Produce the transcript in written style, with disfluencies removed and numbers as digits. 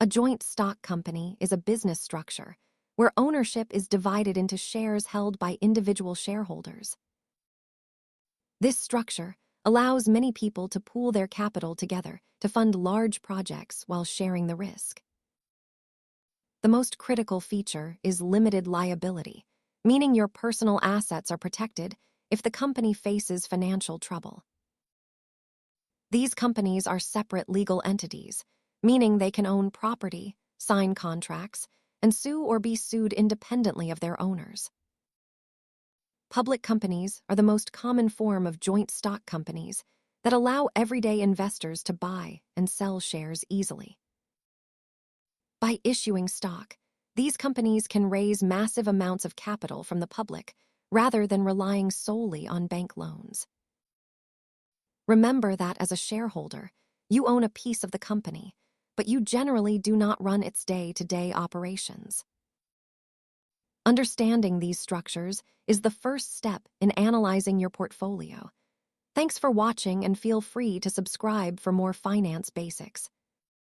A joint stock company is a business structure where ownership is divided into shares held by individual shareholders. This structure allows many people to pool their capital together to fund large projects while sharing the risk. The most critical feature is limited liability, meaning your personal assets are protected if the company faces financial trouble. These companies are separate legal entities, meaning they can own property, sign contracts, and sue or be sued independently of their owners. Public companies are the most common form of joint stock companies that allow everyday investors to buy and sell shares easily. By issuing stock, these companies can raise massive amounts of capital from the public rather than relying solely on bank loans. Remember that as a shareholder, you own a piece of the company, but you generally do not run its day-to-day operations. Understanding these structures is the first step in analyzing your portfolio. Thanks for watching and feel free to subscribe for more finance basics.